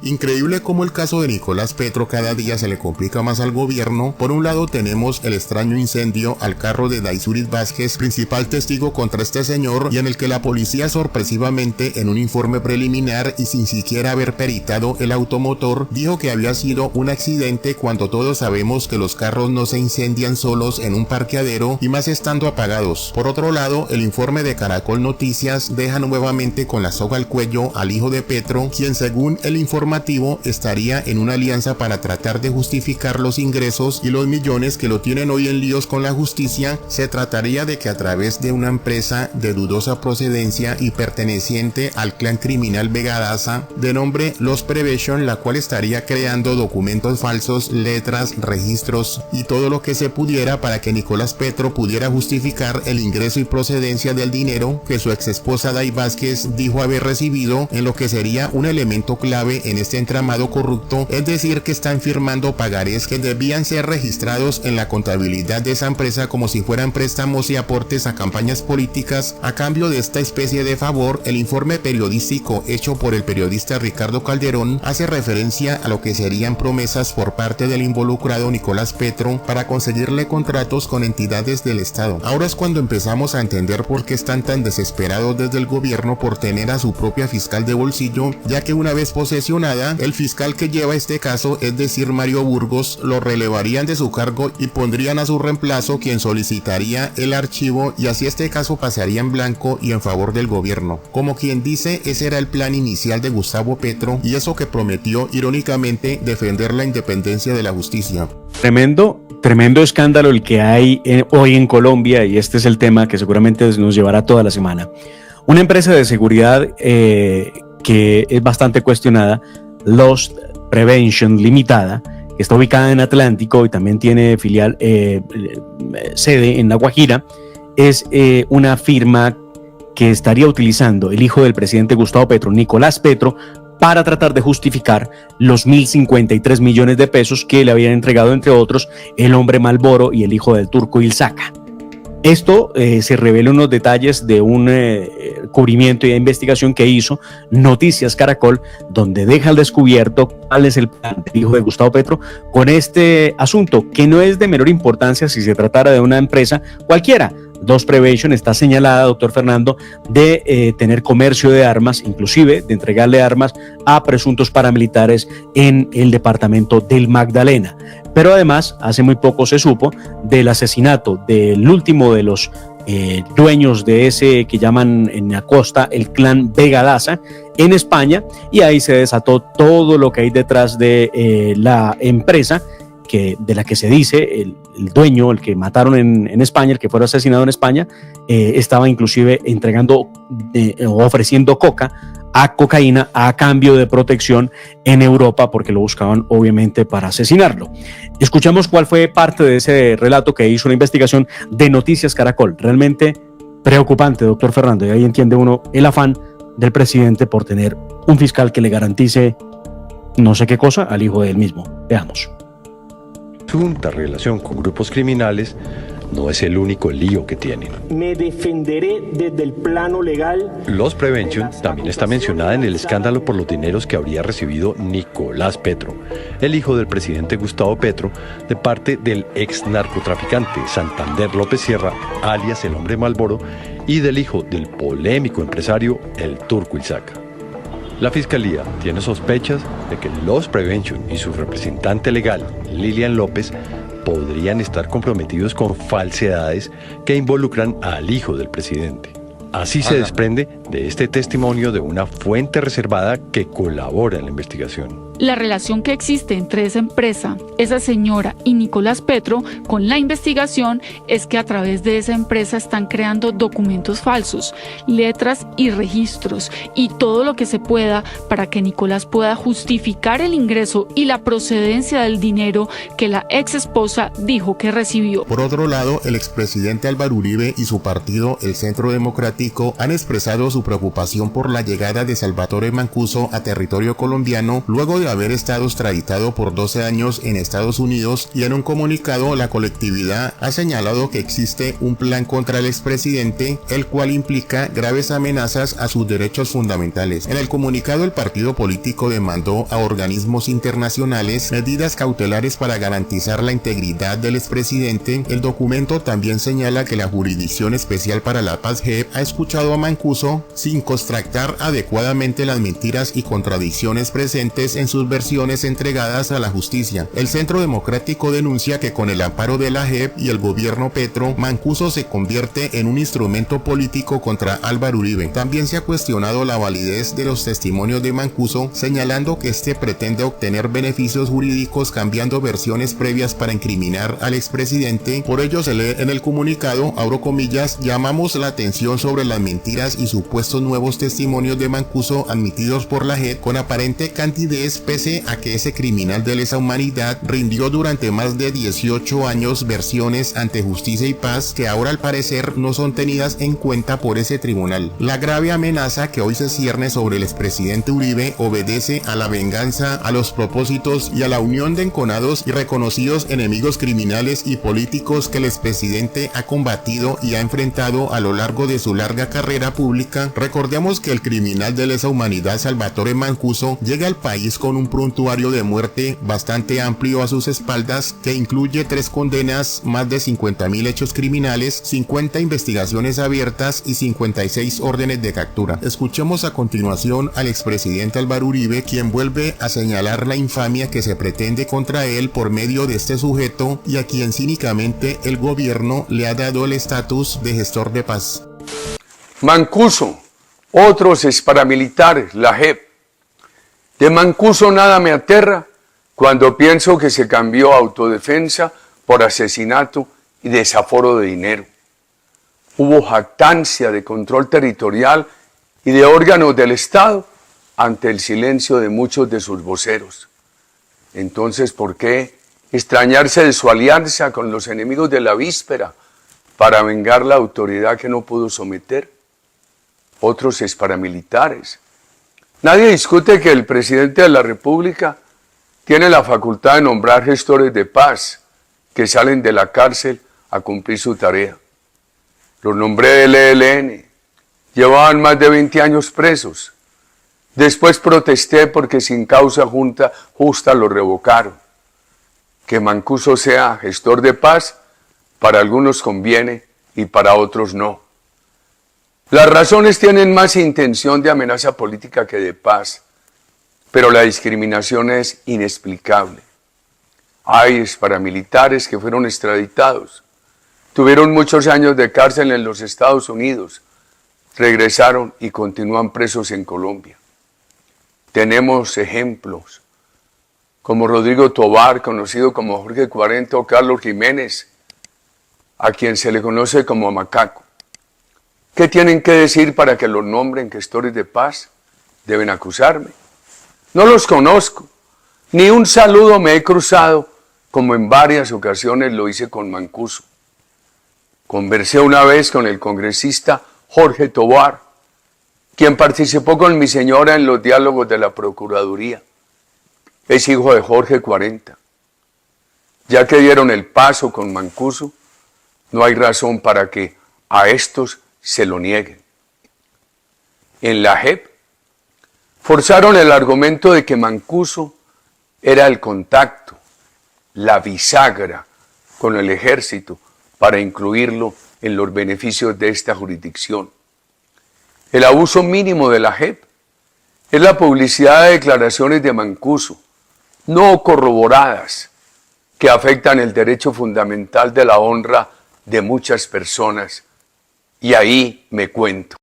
Increíble cómo el caso de Nicolás Petro cada día se le complica más al gobierno. Por un lado tenemos el extraño incendio al carro de Daisurit Vázquez, principal testigo contra este señor, y en el que la policía sorpresivamente, en un informe preliminar y sin siquiera haber peritado el automotor, dijo que había sido un accidente, cuando todos sabemos que los carros no se incendian solos en un parqueadero, y más estando apagados. Por otro lado, el informe de Caracol Noticias deja nuevamente con la soga al cuello al hijo de Petro, quien según el informativo estaría en una alianza para tratar de justificar los ingresos y los millones que lo tienen hoy en líos con la justicia. Se trataría de que a través de una empresa de dudosa procedencia y perteneciente al clan criminal Vega Daza, de nombre Loss Prevention, la cual estaría creando documentos falsos, letras, registros y todo lo que se pudiera para que Nicolás Petro pudiera justificar el ingreso y procedencia del dinero que su exesposa Day Vázquez dijo haber recibido, en lo que sería un elemento clave en este entramado corrupto, es decir, que están firmando pagarés que debían ser registrados en la contabilidad de esa empresa como si fueran préstamos y aportes a campañas políticas. A cambio de esta especie de favor, el informe periodístico hecho por el periodista Ricardo Calderón hace referencia a lo que serían promesas por parte del involucrado Nicolás Petro para conseguirle contratos con entidades del Estado. Ahora es cuando empezamos a entender por qué están tan desesperados desde el gobierno por tener a su propia fiscal de bolsillo, ya que una vez posesionada, el fiscal que lleva este caso, es decir Mario Burgos, lo relevarían de su cargo y pondrían a su reemplazo, quien solicitaría el archivo, y así este caso pasaría en blanco y en favor del gobierno. Como quien dice, ese era el plan inicial de Gustavo Petro, y eso que prometió irónicamente defender la independencia de la justicia. Tremendo escándalo el que hay hoy en Colombia, y este es el tema que seguramente nos llevará toda la semana. Una empresa de seguridad que es bastante cuestionada, Loss Prevention Limitada, que está ubicada en Atlántico y también tiene filial, sede en La Guajira, es una firma que estaría utilizando el hijo del presidente Gustavo Petro, Nicolás Petro, para tratar de justificar los 1.053 millones de pesos que le habían entregado, entre otros, el hombre Malboro y el hijo del turco Ilzaca. Esto se revela unos detalles de un cubrimiento y investigación que hizo Noticias Caracol, donde deja al descubierto cuál es el plan del hijo de Gustavo Petro con este asunto, que no es de menor importancia si se tratara de una empresa cualquiera. Loss Prevention está señalada, doctor Fernando, de tener comercio de armas, inclusive de entregarle armas a presuntos paramilitares en el departamento del Magdalena. Pero además, hace muy poco se supo del asesinato del último de los dueños de ese que llaman en la costa el clan Vega Daza en España, y ahí se desató todo lo que hay detrás de la empresa, de la que se dice el dueño, el que mataron en España, el que fue asesinado en España, estaba inclusive entregando o ofreciendo cocaína a cambio de protección en Europa, porque lo buscaban obviamente para asesinarlo. Escuchamos cuál fue parte de ese relato que hizo una investigación de Noticias Caracol. Realmente preocupante, doctor Fernando, y ahí entiende uno el afán del presidente por tener un fiscal que le garantice no sé qué cosa al hijo de él mismo. Veamos. Presunta relación con grupos criminales no es el único lío que tienen. Me defenderé desde el plano legal. Loss Prevention también está mencionada en el escándalo por los dineros que habría recibido Nicolás Petro, el hijo del presidente Gustavo Petro, de parte del ex narcotraficante Santander López Sierra, alias el hombre Malboro, y del hijo del polémico empresario el turco Ilzaca. La Fiscalía tiene sospechas de que Loss Prevention y su representante legal, Lilian López, podrían estar comprometidos con falsedades que involucran al hijo del presidente. Así se desprende de este testimonio de una fuente reservada que colabora en la investigación. La relación que existe entre esa empresa, esa señora y Nicolás Petro con la investigación es que a través de esa empresa están creando documentos falsos, letras y registros y todo lo que se pueda para que Nicolás pueda justificar el ingreso y la procedencia del dinero que la ex esposa dijo que recibió. Por otro lado, el expresidente Álvaro Uribe y su partido, el Centro Democrático, han expresado su preocupación por la llegada de Salvatore Mancuso a territorio colombiano luego de de haber estado extraditado por 12 años en Estados Unidos, y en un comunicado la colectividad ha señalado que existe un plan contra el expresidente, el cual implica graves amenazas a sus derechos fundamentales. En el comunicado, el partido político demandó a organismos internacionales medidas cautelares para garantizar la integridad del expresidente. El documento también señala que la Jurisdicción Especial para la Paz JEP ha escuchado a Mancuso sin contrastar adecuadamente las mentiras y contradicciones presentes en sus versiones entregadas a la justicia. El Centro Democrático denuncia que con el amparo de la JEP y el gobierno Petro, Mancuso se convierte en un instrumento político contra Álvaro Uribe. También se ha cuestionado la validez de los testimonios de Mancuso, señalando que este pretende obtener beneficios jurídicos cambiando versiones previas para incriminar al expresidente. Por ello se lee en el comunicado, abro comillas, llamamos la atención sobre las mentiras y supuestos nuevos testimonios de Mancuso admitidos por la JEP con aparente candidez, pese a que ese criminal de lesa humanidad rindió durante más de 18 años versiones ante Justicia y Paz que ahora al parecer no son tenidas en cuenta por ese tribunal. La grave amenaza que hoy se cierne sobre el expresidente Uribe obedece a la venganza, a los propósitos y a la unión de enconados y reconocidos enemigos criminales y políticos que el expresidente ha combatido y ha enfrentado a lo largo de su larga carrera pública. Recordemos que el criminal de lesa humanidad Salvatore Mancuso llega al país con un prontuario de muerte bastante amplio a sus espaldas, que incluye 3 condenas, más de 50.000 hechos criminales, 50 investigaciones abiertas y 56 órdenes de captura. Escuchemos a continuación al expresidente Álvaro Uribe, quien vuelve a señalar la infamia que se pretende contra él por medio de este sujeto y a quien cínicamente el gobierno le ha dado el estatus de gestor de paz. Mancuso, otros exparamilitares, la JEP. De Mancuso nada me aterra cuando pienso que se cambió autodefensa por asesinato y desaforo de dinero. Hubo jactancia de control territorial y de órganos del Estado ante el silencio de muchos de sus voceros. Entonces, ¿por qué extrañarse de su alianza con los enemigos de la víspera para vengar la autoridad que no pudo someter? Otros exparamilitares. Nadie discute que el presidente de la República tiene la facultad de nombrar gestores de paz que salen de la cárcel a cumplir su tarea. Los nombré del ELN, llevaban más de 20 años presos. Después protesté porque sin causa justa lo revocaron. Que Mancuso sea gestor de paz, para algunos conviene y para otros no. Las razones tienen más intención de amenaza política que de paz, pero la discriminación es inexplicable. Hay paramilitares que fueron extraditados, tuvieron muchos años de cárcel en los Estados Unidos, regresaron y continúan presos en Colombia. Tenemos ejemplos como Rodrigo Tovar, conocido como Jorge 40, o Carlos Jiménez, a quien se le conoce como Macaco. ¿Qué tienen que decir para que los nombren gestores de paz? Deben acusarme. No los conozco, ni un saludo me he cruzado, como en varias ocasiones lo hice con Mancuso. Conversé una vez con el congresista Jorge Tovar, quien participó con mi señora en los diálogos de la Procuraduría. Es hijo de Jorge 40. Ya que dieron el paso con Mancuso, no hay razón para que a estos se lo nieguen. En la JEP forzaron el argumento de que Mancuso era el contacto, la bisagra con el ejército para incluirlo en los beneficios de esta jurisdicción. El abuso mínimo de la JEP es la publicidad de declaraciones de Mancuso, no corroboradas, que afectan el derecho fundamental de la honra de muchas personas. Y ahí me cuento.